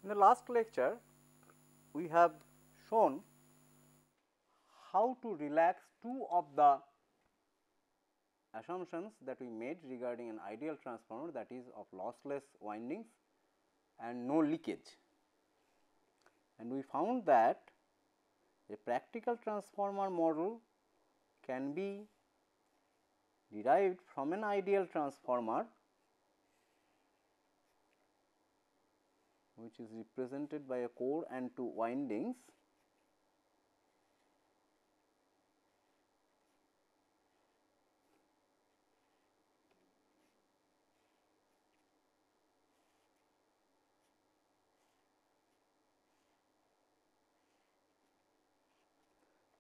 In the last lecture, we have shown how to relax two of the assumptions that we made regarding an ideal transformer, that is of lossless windings and no leakage. And we found that a practical transformer model can be derived from an ideal transformer, which is represented by a core and two windings,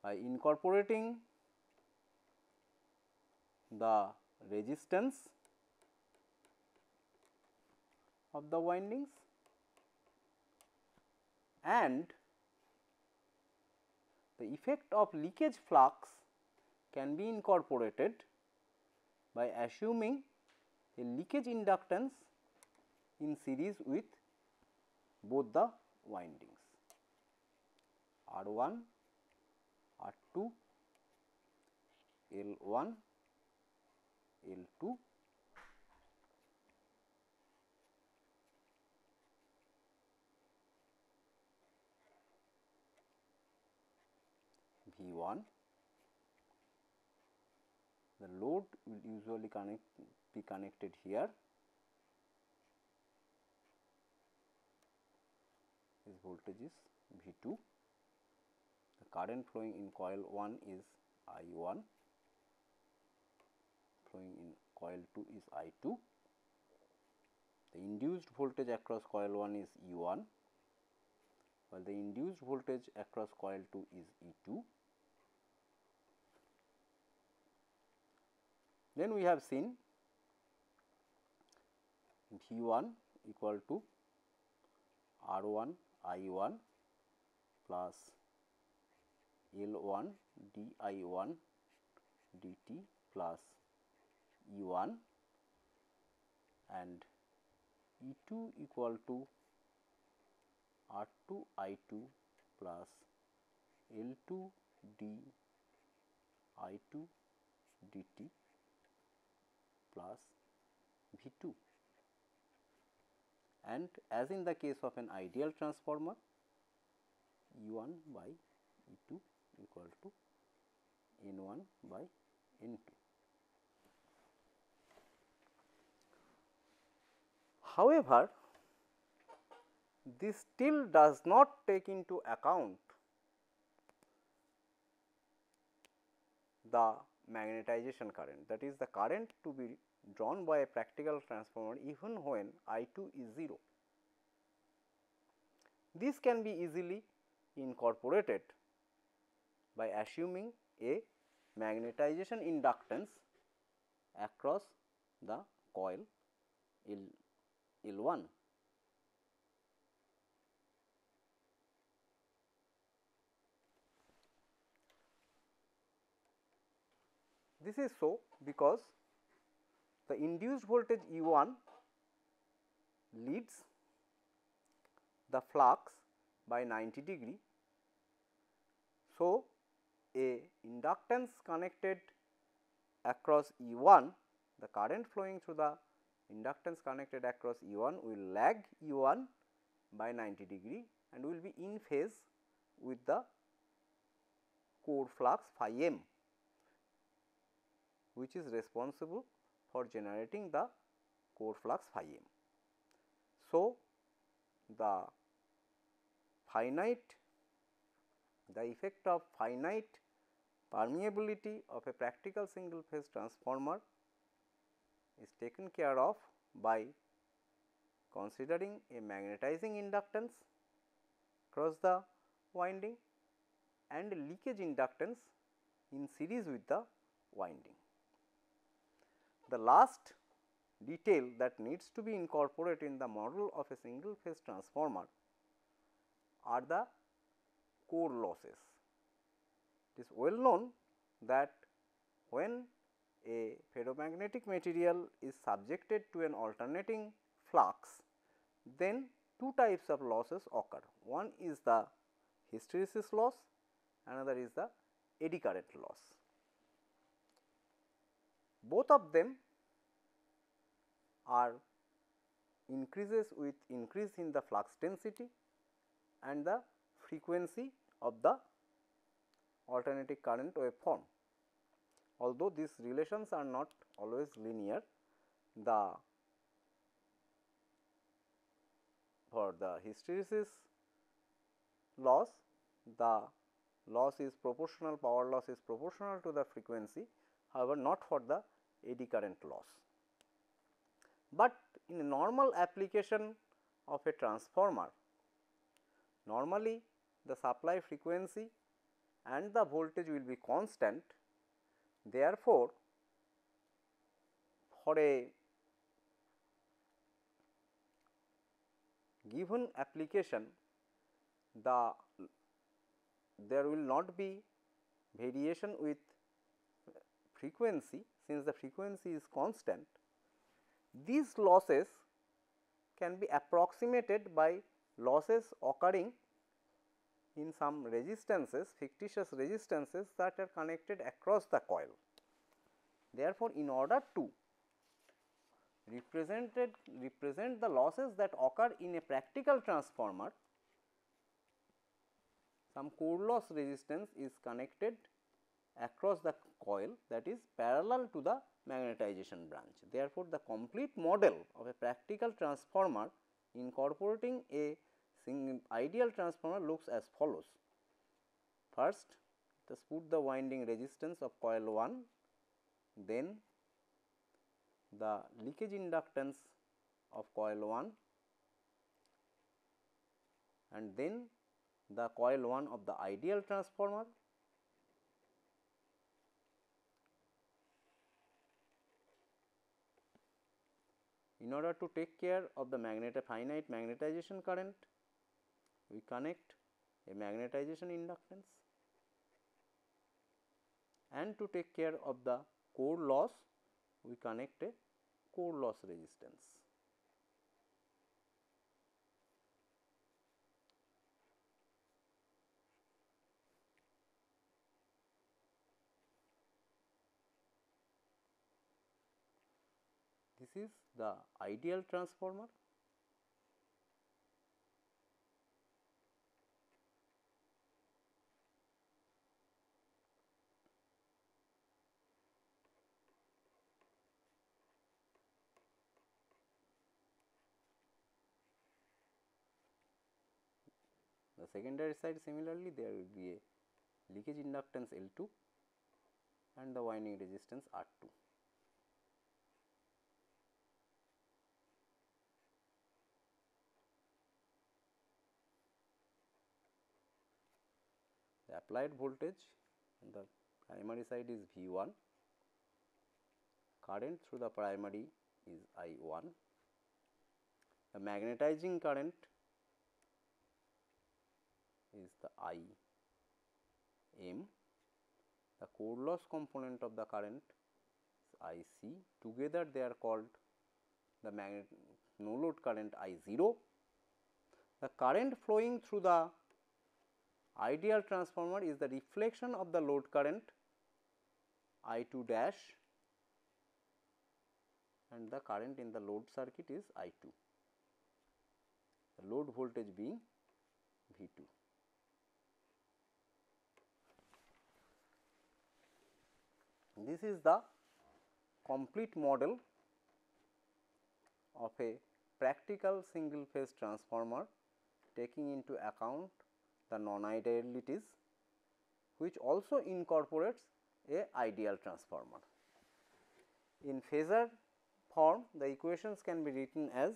by incorporating the resistance of the windings and the effect of leakage flux can be incorporated by assuming a leakage inductance in series with both the windings R1, R2, L1, L2, V1. The load will usually be connected here. This voltage is V2. The current flowing in coil 1 is I1, flowing in coil 2 is I2. The induced voltage across coil 1 is E1, while the induced voltage across coil 2 is E2. Then we have seen V1 equal to R1 I1 plus L1 dI1 dt plus E1 and E2 equal to R2 I2 plus L2 dI2 dt plus V2. And as in the case of an ideal transformer, E1 by E2 equal to N1 by N2. However, this still does not take into account the magnetization current, that is the current to be drawn by a practical transformer even when I2 is 0. This can be easily incorporated by assuming a magnetization inductance across the coil L1. This is so because the induced voltage E1 leads the flux by 90 degree. So, a inductance connected across E1, the current flowing through the inductance connected across E1 will lag E1 by 90 degree and will be in phase with the core flux phi m, which is responsible for generating the core flux phi m. So, the effect of finite permeability of a practical single phase transformer is taken care of by considering a magnetizing inductance across the winding and leakage inductance in series with the winding. The last detail that needs to be incorporated in the model of a single phase transformer are the core losses. It is well known that when a ferromagnetic material is subjected to an alternating flux, then two types of losses occur. One is the hysteresis loss, another is the eddy current loss. Both of them are increases with increase in the flux density and the frequency of the alternating current waveform. Although these relations are not always linear, for the hysteresis loss, the loss is proportional, power loss is proportional to the frequency, however, not for the eddy current loss. But in a normal application of a transformer, normally the supply frequency and the voltage will be constant. Therefore, for a given application, there will not be variation with frequency, since the frequency is constant. These losses can be approximated by losses occurring in some resistances, fictitious resistances that are connected across the coil. Therefore, in order to represent the losses that occur in a practical transformer, some core loss resistance is connected across the coil, that is parallel to the magnetization branch. Therefore, the complete model of a practical transformer incorporating a ideal transformer looks as follows. First, let us put the winding resistance of coil 1, then the leakage inductance of coil 1, and then the coil 1 of the ideal transformer, in order to take care of the finite magnetization current, we connect a magnetization inductance, and to take care of the core loss, we connect a core loss resistance. This is the ideal transformer. The secondary side, similarly, there will be a leakage inductance L2 and the winding resistance R2. The applied voltage on the primary side is V1, current through the primary is I1, the magnetizing current is the IM, the core loss component of the current is IC, together they are called the no load current I0. The current flowing through the ideal transformer is the reflection of the load current I2 dash, and the current in the load circuit is I2, the load voltage being V2. This is the complete model of a practical single phase transformer, taking into account the non-idealities, which also incorporates a ideal transformer. In phasor form, the equations can be written as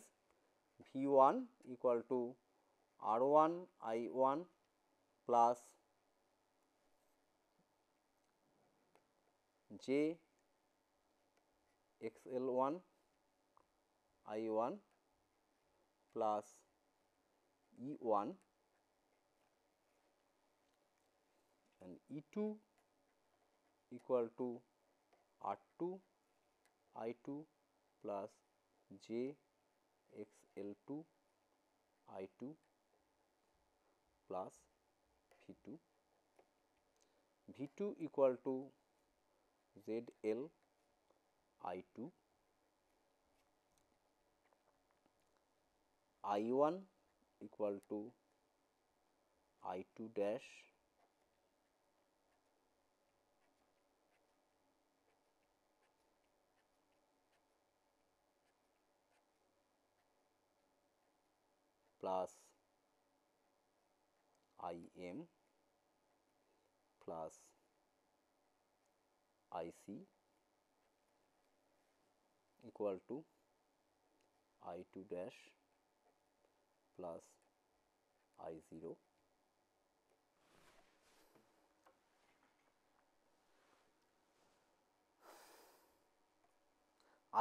V1 equal to R1 I1 plus J XL1 I1 plus E1 and E2 equal to R2 I2 plus J XL2 I2 plus V2, V2 equal to ZL I2, I1 equal to I2 dash plus IM plus IC equal to I2 dash plus I0.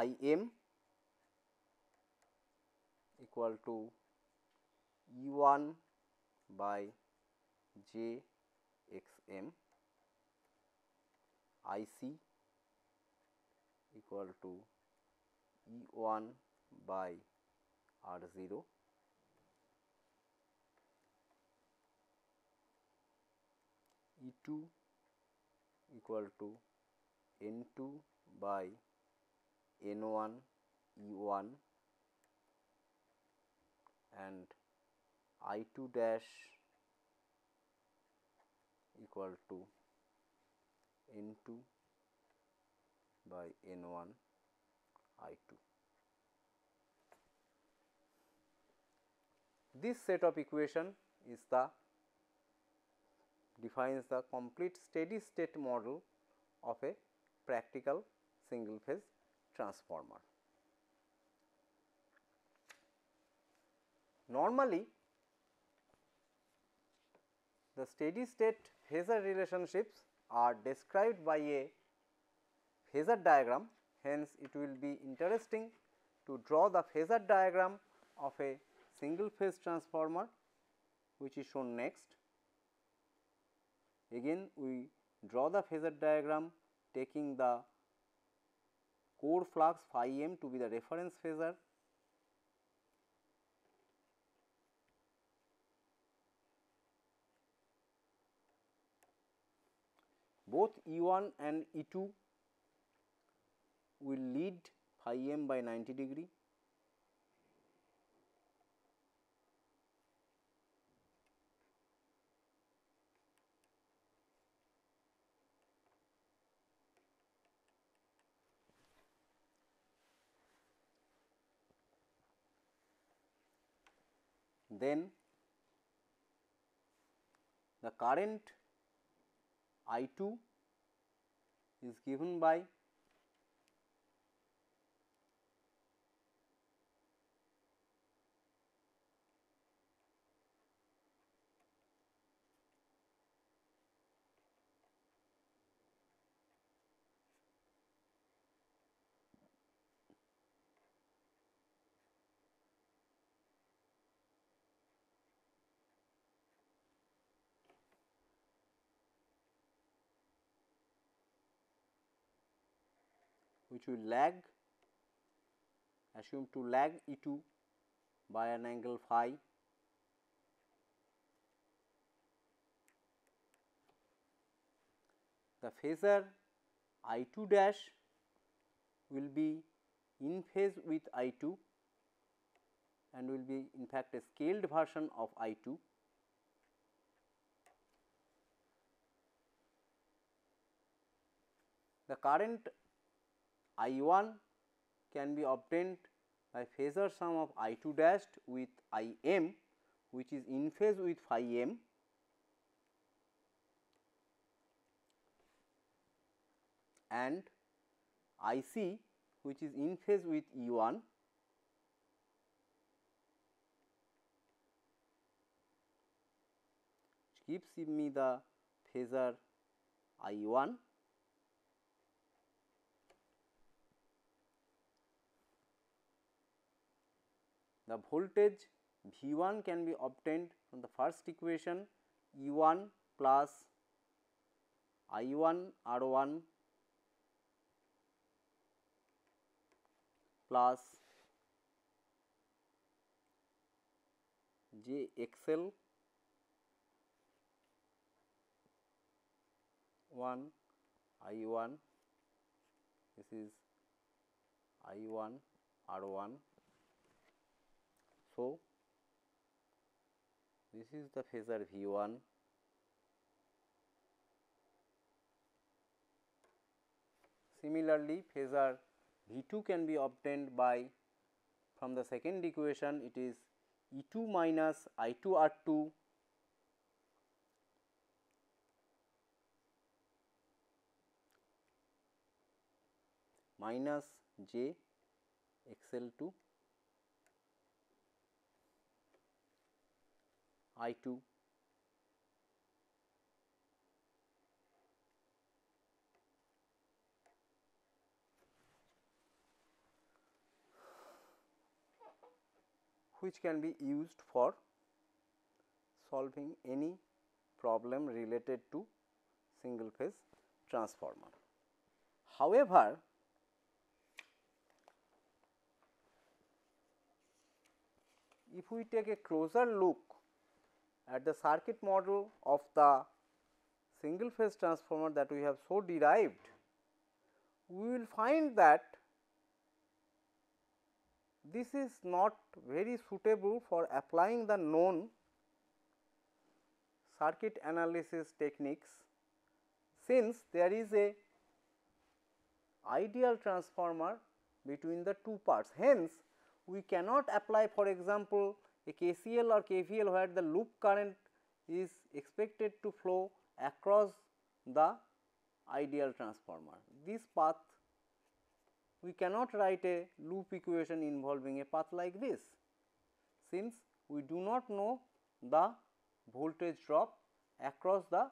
IM equal to E1 by J XM, IC equal to E1 by R0, E2 equal to N2 by N1 E1 and I2 dash equal to N2 by N1 I2. This set of equation is the defines the complete steady state model of a practical single phase transformer. Normally, the steady state phasor relationships are described by a phasor diagram, hence it will be interesting to draw the phasor diagram of a single phase transformer, which is shown next. Again we draw the phasor diagram taking the core flux phi m to be the reference phasor. Both E1 and E2 will lead phi m by 90 degree. Then the current I2 is given by which will lag, assume to lag E2 by an angle phi. The phasor I2 dash will be in phase with I2 and will be in fact a scaled version of I2. The current I1 can be obtained by phasor sum of I2 dashed with Im, which is in phase with phi m, and IC, which is in phase with E1, which gives me the phasor I1. The voltage V1 can be obtained from the first equation, E1 plus I1 R1 plus J XL 1 I1, this is I1 R1. So, this is the phasor V1, similarly phasor V2 can be obtained by, from the second equation, it is E2 minus I2 R2 minus J XL2 I2 which can be used for solving any problem related to single phase transformer. However, if we take a closer look at the circuit model of the single phase transformer that we have so derived, we will find that this is not very suitable for applying the known circuit analysis techniques, since there is a ideal transformer between the two parts. Hence, we cannot apply, for example, a KCL or KVL where the loop current is expected to flow across the ideal transformer. This path, we cannot write a loop equation involving a path like this, since we do not know the voltage drop across the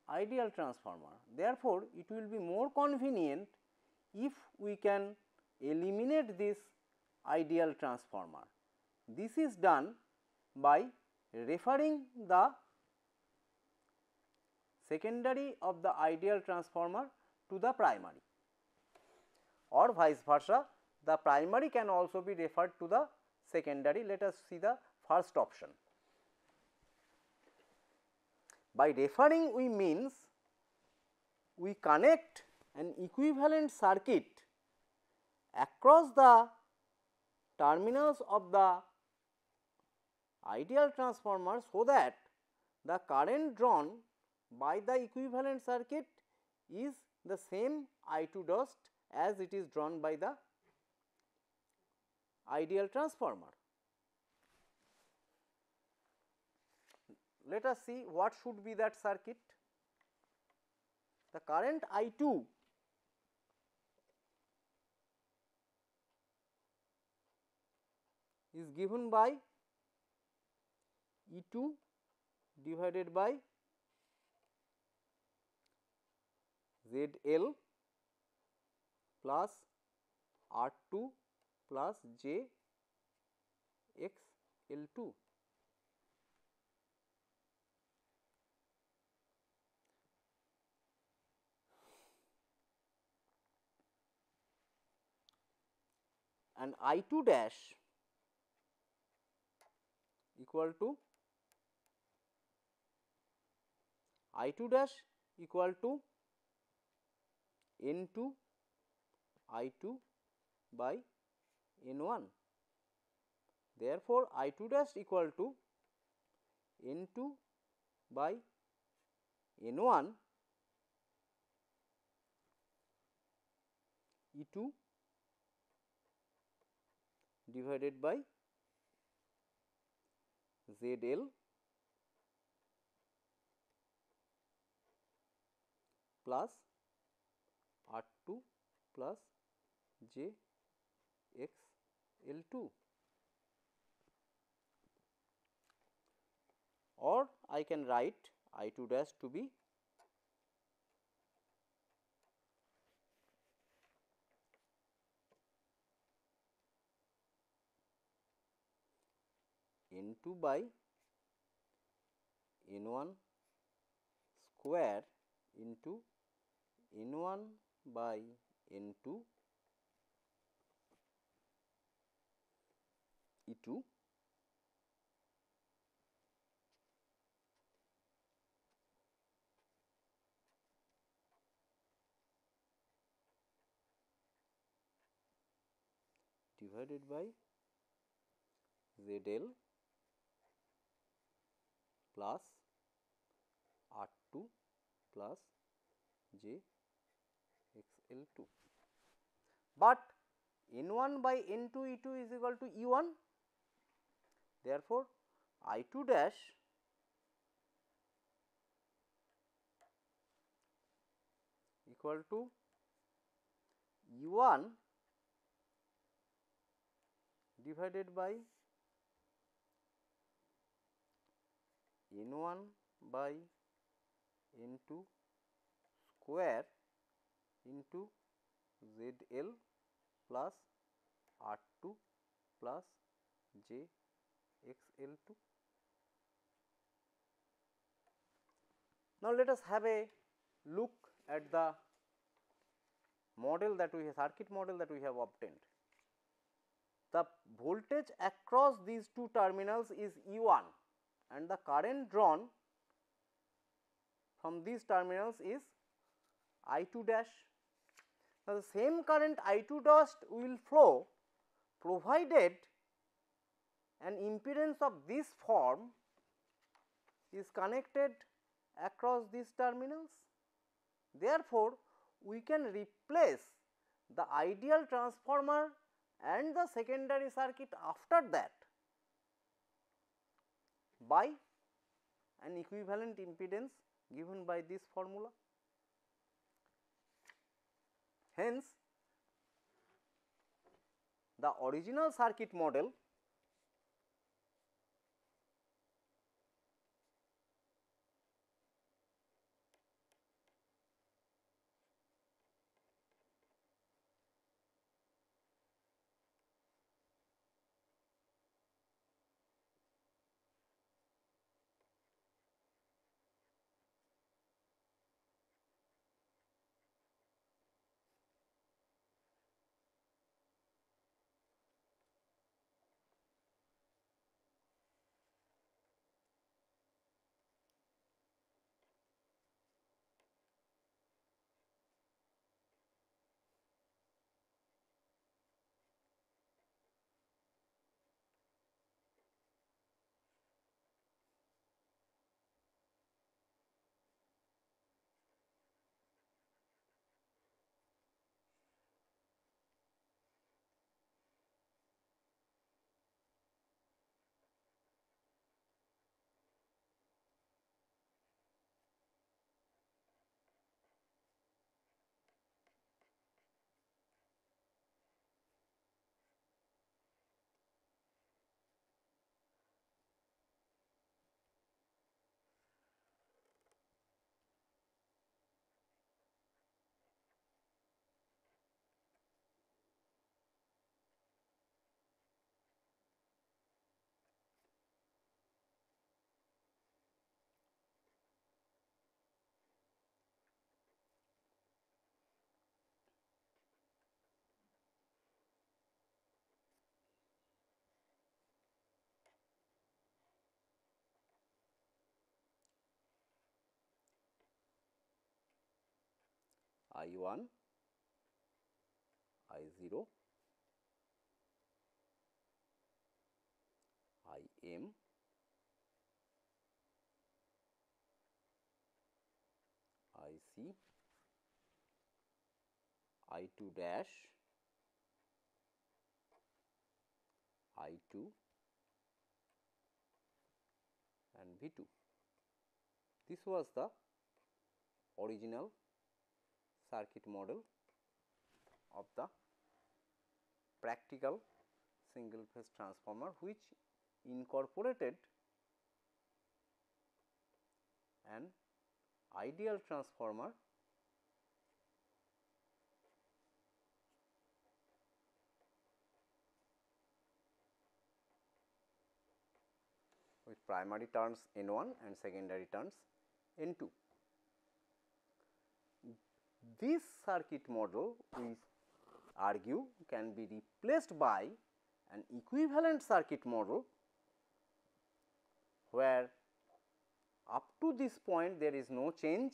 ideal transformer. Therefore, it will be more convenient if we can eliminate this ideal transformer. This is done by referring the secondary of the ideal transformer to the primary, or vice versa, the primary can also be referred to the secondary. Let us see the first option. By referring, we means we connect an equivalent circuit across the terminals of the ideal transformer, so that the current drawn by the equivalent circuit is the same I2 dust as it is drawn by the ideal transformer. Let us see what should be that circuit. The current I2 is given by E2 divided by ZL plus R2 plus J XL2. And I2 dash equal to I2 dash equal to N2 I2 by N1. Therefore, I2 dash equal to N2 by N1 E2 divided by ZL plus R2 plus J XL2, or I can write I2 dash to be N2 by N1 square into N1 by N2 E2 divided by ZL plus R2 plus JXL2. But N1 by N2 E2 is equal to E1. Therefore, I2 dash equal to E1 divided by N1 by N2 square into ZL plus R2 plus JXL2. Now, let us have a look at the model that we have, circuit model that we have obtained. The voltage across these two terminals is E1 and the current drawn from these terminals is I2 dash. Now, the same current I2 dash will flow provided an impedance of this form is connected across these terminals. Therefore, we can replace the ideal transformer and the secondary circuit after that by an equivalent impedance given by this formula. Hence, the original circuit model I1, I0, IM, IC, I2 dash, I2 and V2. This was the original circuit model of the practical single phase transformer, which incorporated an ideal transformer with primary turns N1 and secondary turns N2. This circuit model we argue can be replaced by an equivalent circuit model where up to this point there is no change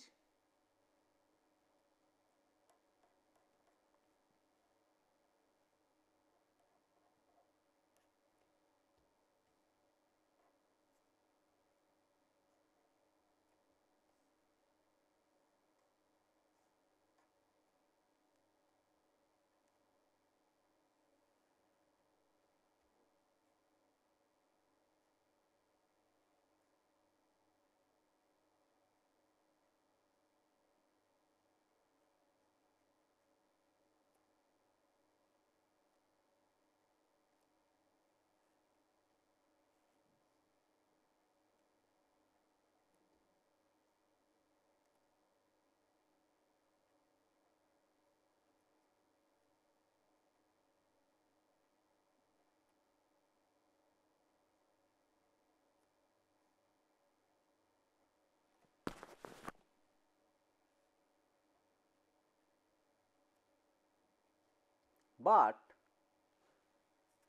but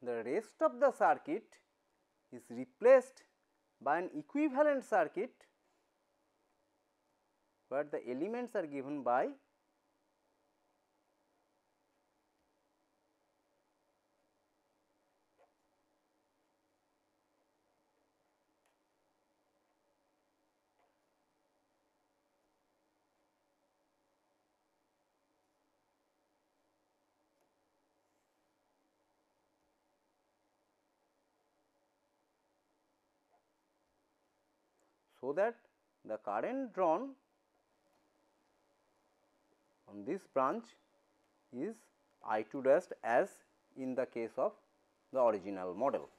the rest of the circuit is replaced by an equivalent circuit where the elements are given by so that the current drawn on this branch is I2 dash as in the case of the original model.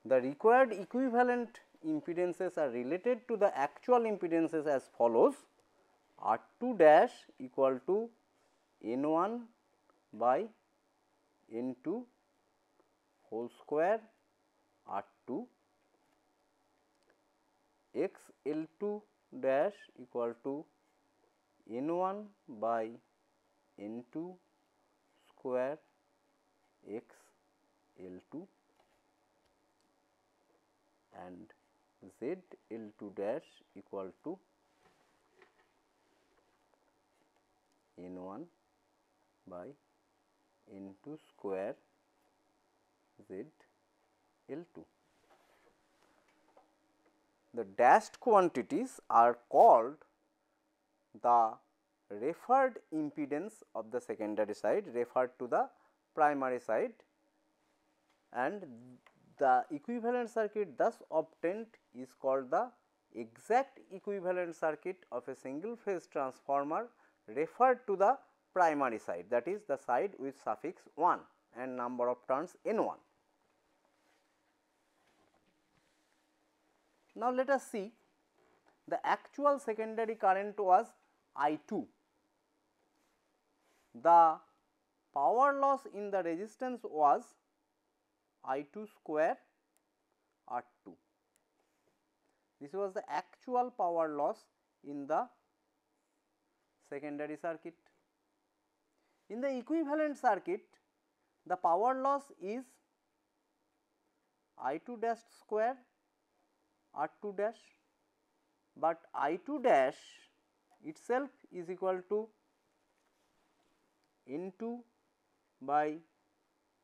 The required equivalent impedances are related to the actual impedances as follows: R2 dash equal to N1 by N2 whole square R2, X L2 dash equal to N1 by N2 square X L2, and Z L2 dash equal to N1 by N2 square Z L2. The dashed quantities are called the referred impedance of the secondary side referred to the primary side, and the equivalent circuit thus obtained is called the exact equivalent circuit of a single phase transformer referred to the primary side, that is the side with suffix 1 and number of turns N1. Now, let us see the actual secondary current was I2. The power loss in the resistance was I2 square R2. This was the actual power loss in the secondary circuit. In the equivalent circuit, the power loss is I2 dash square R2 dash, but I2 dash itself is equal to N2 by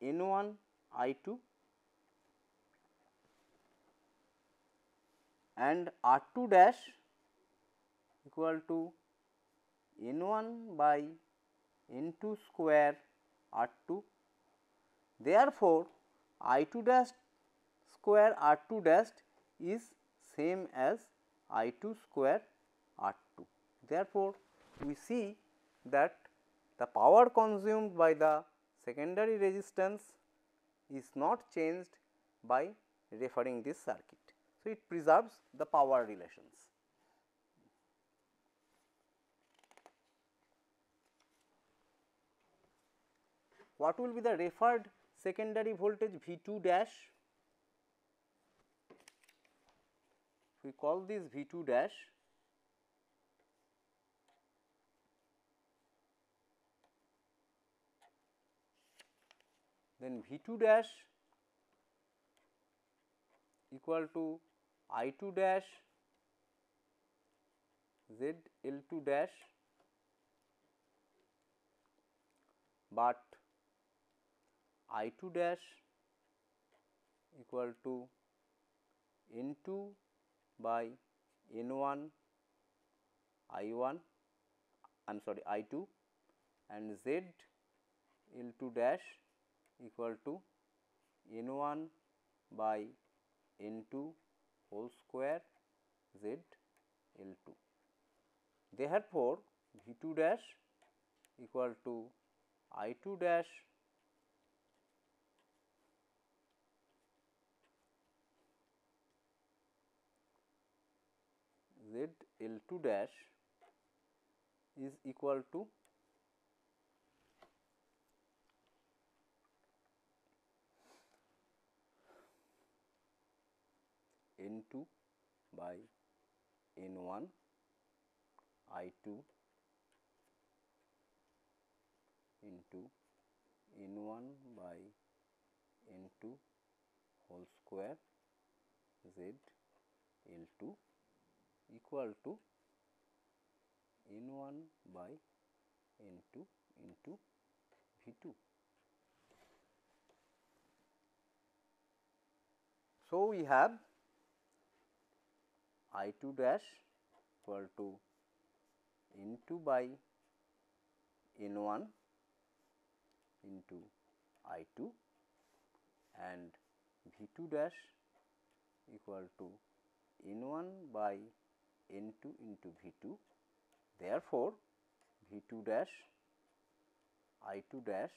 N1 I2, and R2 dash equal to N1 by N2 square R2. Therefore, I2 dash square R2 dash is same as I2 square R2. Therefore, we see that the power consumed by the secondary resistance is not changed by referring this circuit. So, it preserves the power relations. What will be the referred secondary voltage V2 dash? We call this V2 dash, then V2 dash equal to I2 dash Z L2 dash, but I2 dash equal to N2 by N1 I1, I am sorry I2, and Z L2 dash equal to N1 by N2 whole square Z L2. Therefore, V2 dash equal to I2 dash Z L2 dash is equal to N2 by N1 I2 into N1 by N2 whole square Z L2 equal to N1 by N2 into V2. So, we have I2 dash equal to N2 by N1 into I2 and V2 dash equal to N1 by N2 into V2. Therefore, V2 dash I2 dash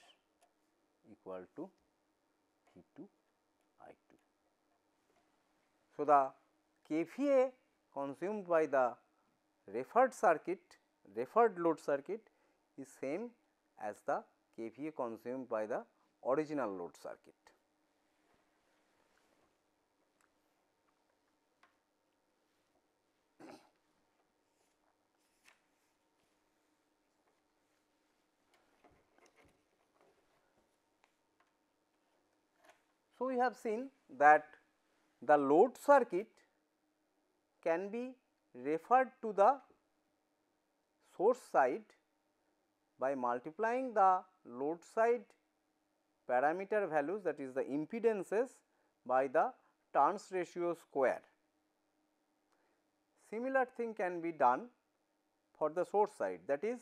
equal to V2 I2. So, the kVA consumed by the referred load circuit is same as the kVA consumed by the original load circuit. So, we have seen that the load circuit can be referred to the source side by multiplying the load side parameter values, that is the impedances, by the turns ratio square. Similar thing can be done for the source side, that is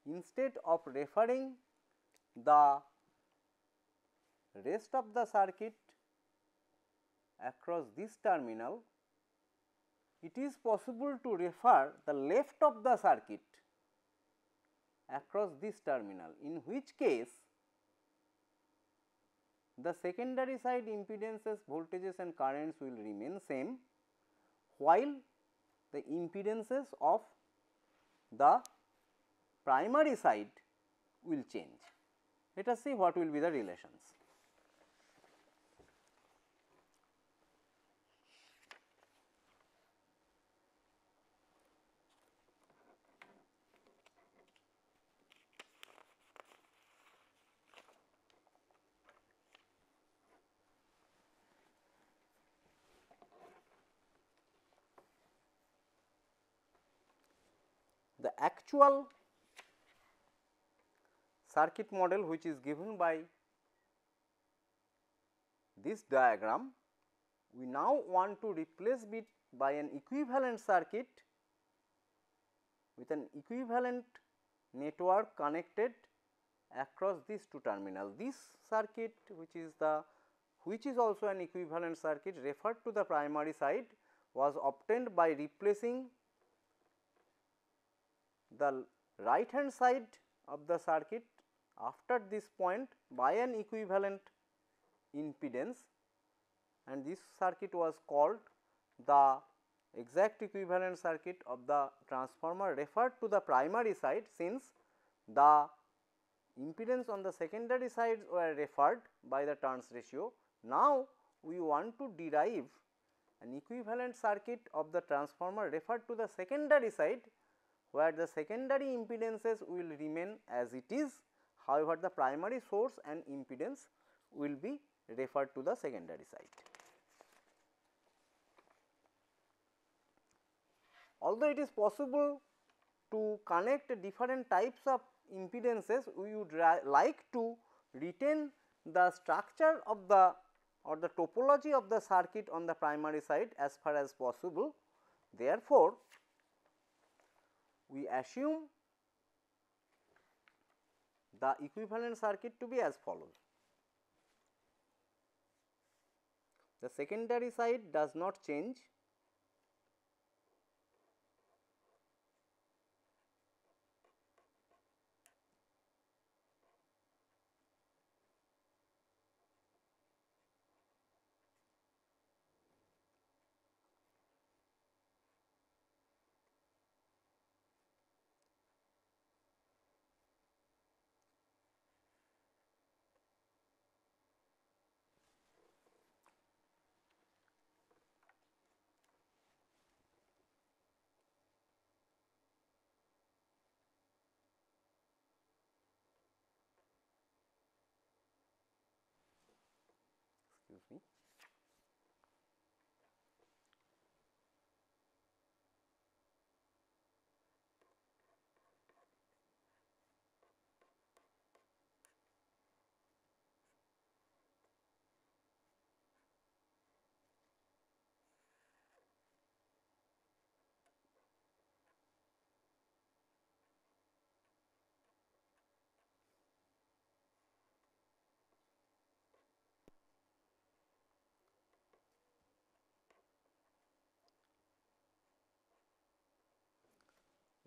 instead of referring the rest of the circuit across this terminal, it is possible to refer the left of the circuit across this terminal, in which case the secondary side impedances, voltages and currents will remain same, while the impedances of the primary side will change. Let us see what will be the relations. The actual circuit model which is given by this diagram, we now want to replace it by an equivalent circuit with an equivalent network connected across these two terminals. This circuit which is also an equivalent circuit referred to the primary side was obtained by replacing the right hand side of the circuit after this point by an equivalent impedance, and this circuit was called the exact equivalent circuit of the transformer referred to the primary side, since the impedance on the secondary sides were referred by the turns ratio. Now, we want to derive an equivalent circuit of the transformer referred to the secondary side, where the secondary impedances will remain as it is, however, the primary source and impedance will be referred to the secondary side. Although it is possible to connect different types of impedances, we would like to retain the structure of the or the topology of the circuit on the primary side as far as possible. Therefore, we assume the equivalent circuit to be as follows. The secondary side does not change, me.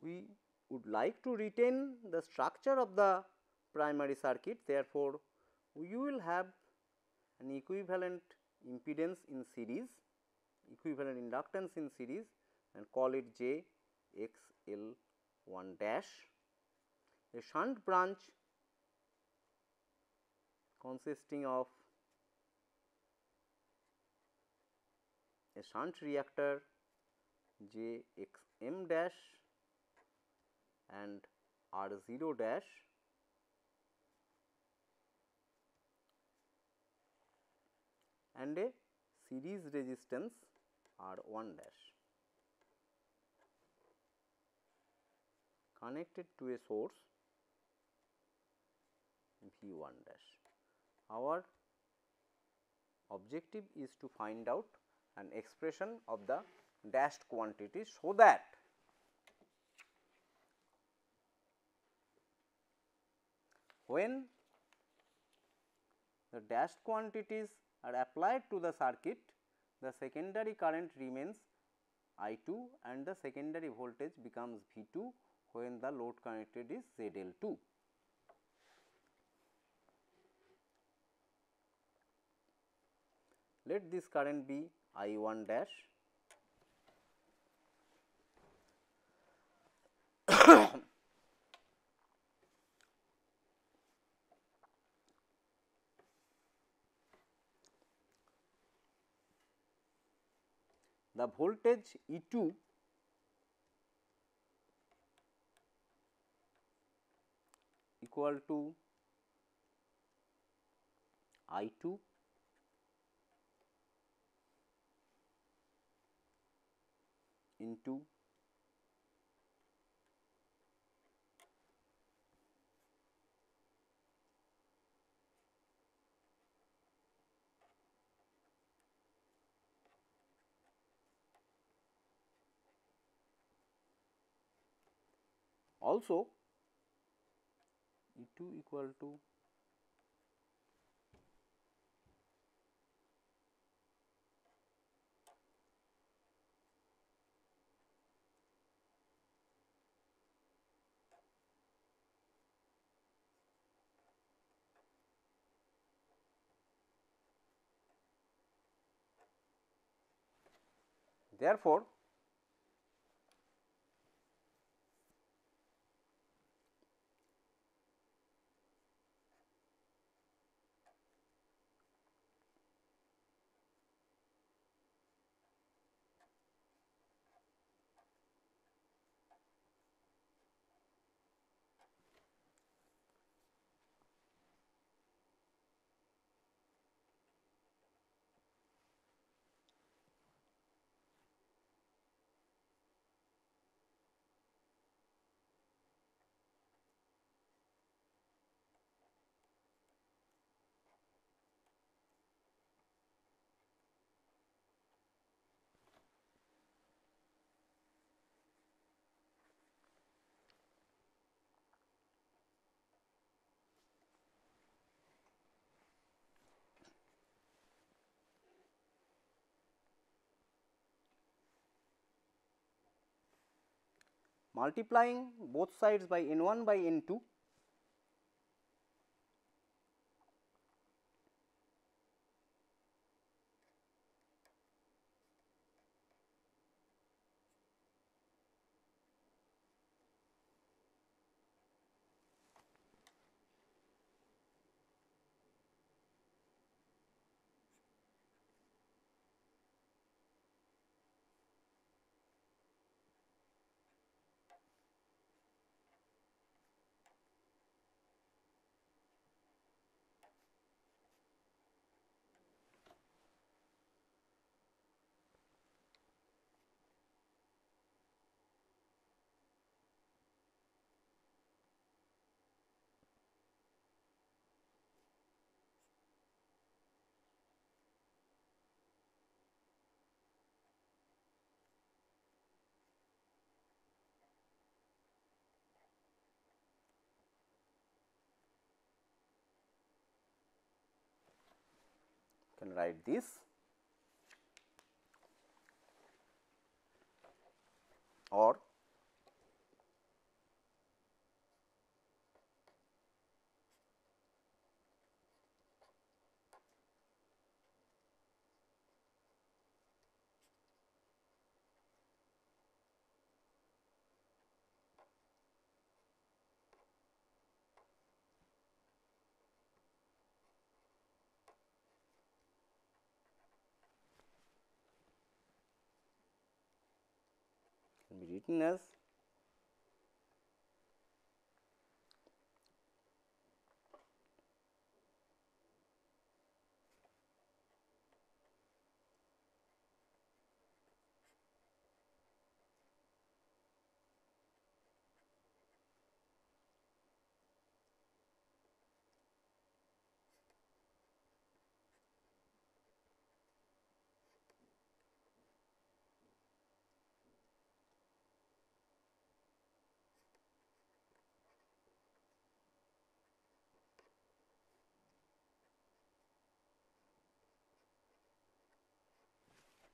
We would like to retain the structure of the primary circuit. Therefore, we will have an equivalent impedance in series, equivalent inductance in series, and call it J X L 1 dash. A shunt branch consisting of a shunt reactor J X M dash and R 0 dash and a series resistance R 1 dash connected to a source V 1 dash. Our objective is to find out an expression of the dashed quantity, so that when the dashed quantities are applied to the circuit, the secondary current remains I 2 and the secondary voltage becomes V 2 when the load connected is Z L 2. Let this current be I 1 dash. The voltage E 2 equal to I 2 into also E 2 equal to therefore, multiplying both sides by N 1 by N 2, can write this. Or can be written as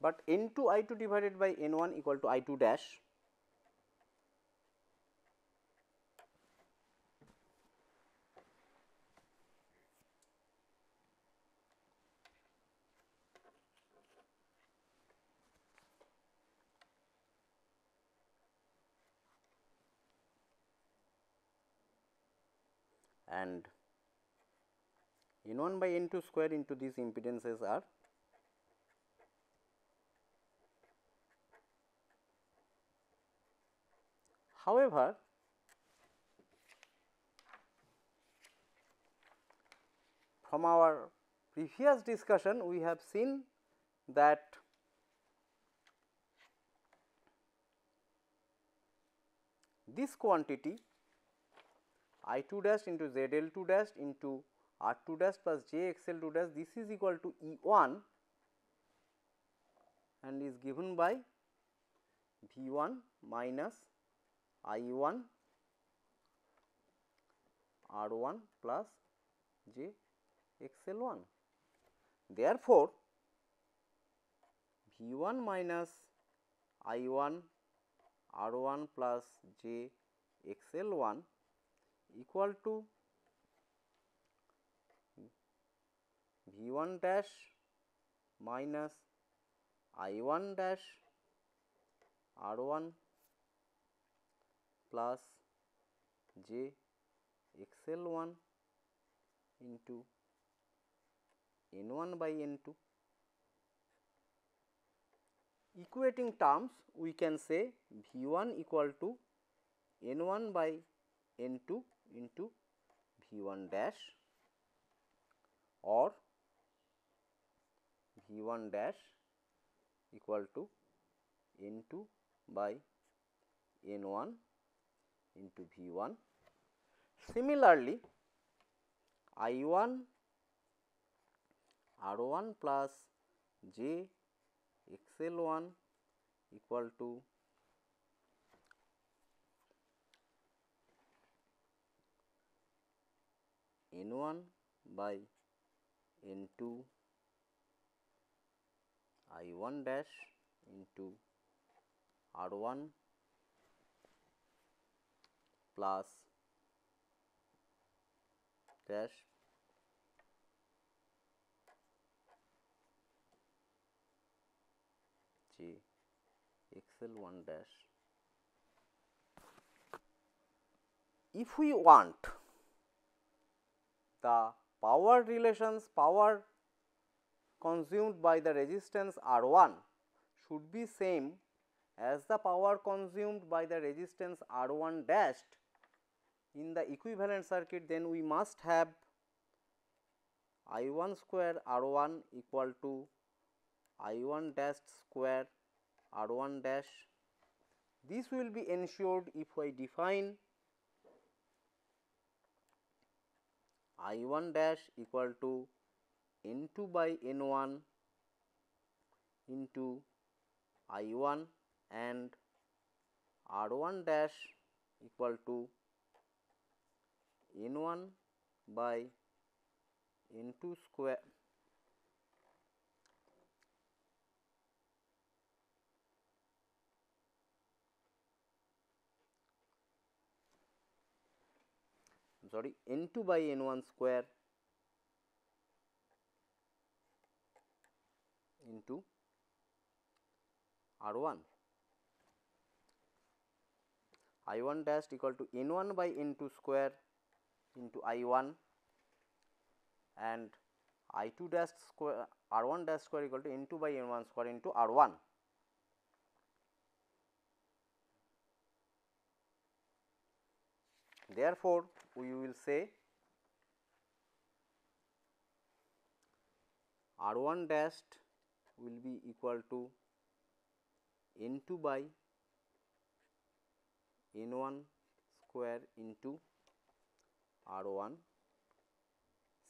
but N2 I2 divided by N1 equal to I2 dash. And N1 by N2 square into these impedances are however, from our previous discussion we have seen that this quantity I2 dash into ZL2 dash into R2 dash plus JXL2 dash, this is equal to E1 and is given by V1 minus I1 R1 plus JXL1. Therefore, V1 minus I1 R1 plus JXL1 equal to V1 dash minus I1 dash R1 plus JXL1 into N1 by N2. Equating terms, we can say V1 equal to N1 by N2 into V1 dash, or V1 dash equal to N2 by N1 into V1. Similarly, I1 R1 plus JXL1 equal to N1 by N2 I1 dash into R1 plus dash JXL1 dash. If we want the power relations, power consumed by the resistance R1 should be same as the power consumed by the resistance R1 dashed in the equivalent circuit, then we must have I1 square R1 equal to I1 dashed square R1 dash. This will be ensured if I define I1 dash equal to N2 by N1 into I1 and R1 dash equal to N1 by N2 square sorry, N2 by N1 square into R1. I1 dash equal to N1 by N2 square into I1, and I2 dash square R1 dash square equal to N2 by N1 square into R1. Therefore, we will say R1 dashed will be equal to N2 by N1 square into R1.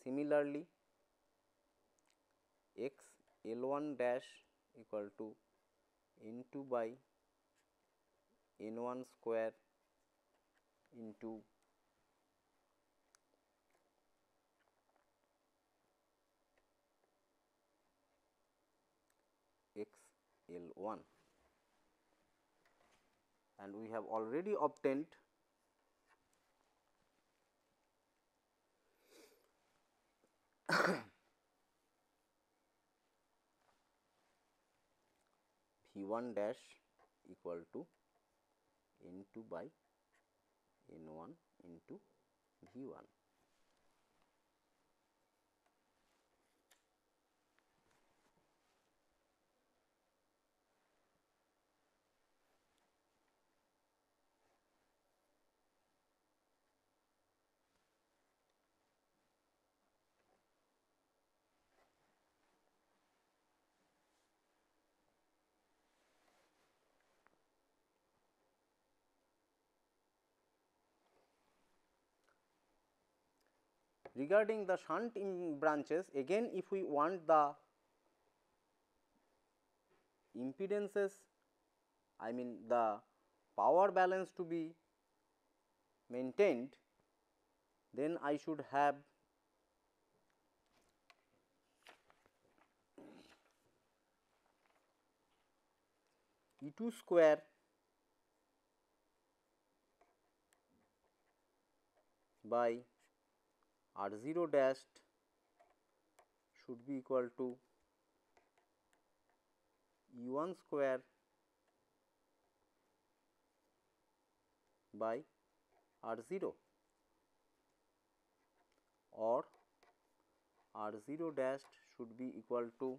Similarly, x L1 dash equal to N2 by N1 square into x L1, and we have already obtained V1 dash equal to N2 by N1 into V1. Regarding the shunt branches, again if we want the impedances, I mean the power balance to be maintained, then I should have E2 square by R0 dashed should be equal to E1 square by R0, or R0 dashed should be equal to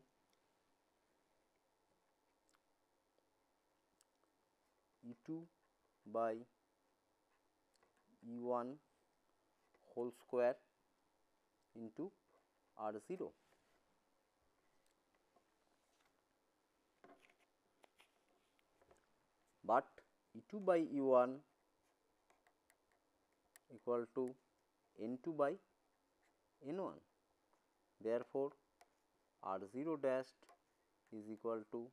E2 by E1 whole square into R0. But E2 by E1 equal to N2 by N1. Therefore, R0 dashed is equal to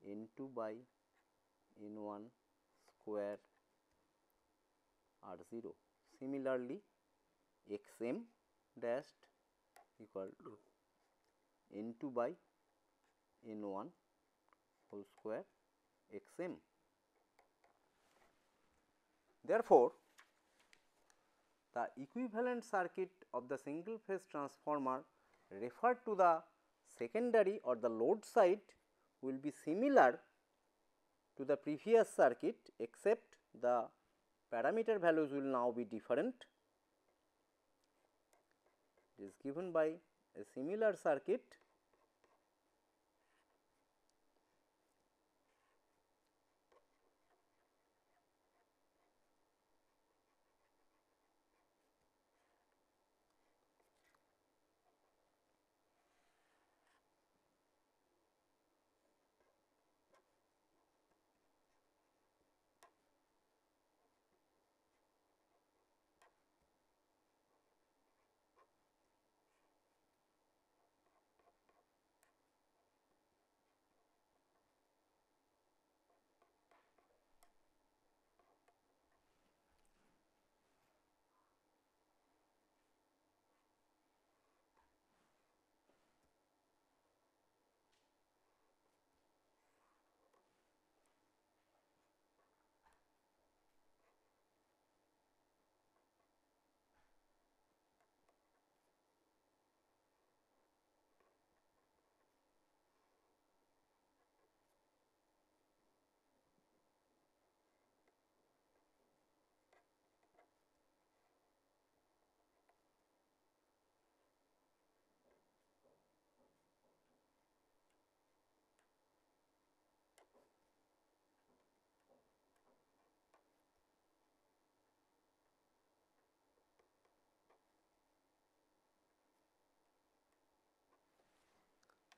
N2 by N1 square R0. Similarly, Xm dashed equal to N2 by N1 whole square Xm. Therefore, the equivalent circuit of the single phase transformer referred to the secondary or the load side will be similar to the previous circuit, except the parameter values will now be different. It is given by a similar circuit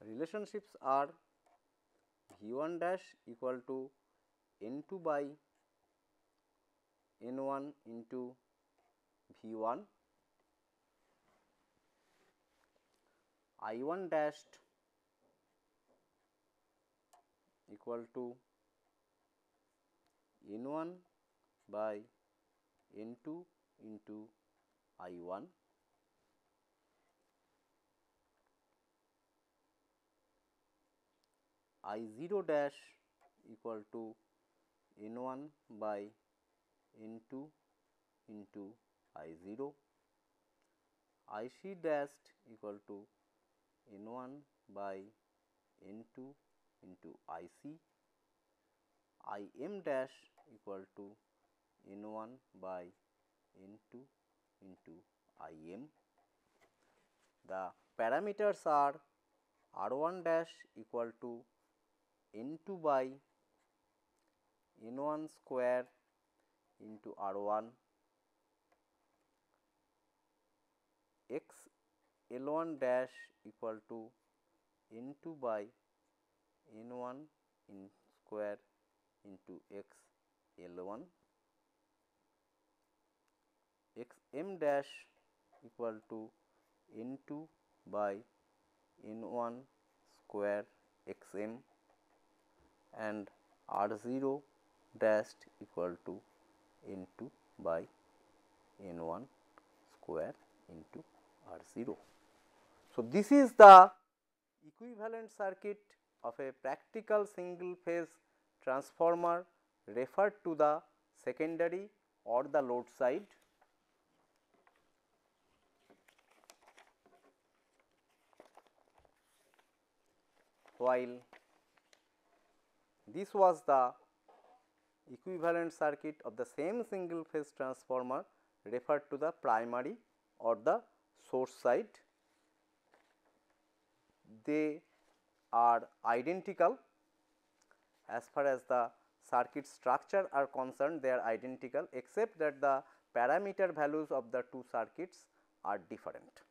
relationships are V1 dash equal to N2 by N1 into V1, I1 dashed equal to N1 by N2 into I1, I0 dash equal to N1 by N2 into I0, IC dash equal to N1 by N2 into IC, Im dash equal to N1 by N2 into Im. The parameters are R1 dash equal to N2 by N1 square into R1, x L1 dash equal to N2 by N1 in square into x L1, x m dash equal to N2 by N1 square x m, and R0 dash equal to N2 by N1 square into R0. So, this is the equivalent circuit of a practical single phase transformer referred to the secondary or the load side. While this was the equivalent circuit of the same single phase transformer referred to the primary or the source side. They are identical as far as the circuit structure are concerned, they are identical except that the parameter values of the two circuits are different.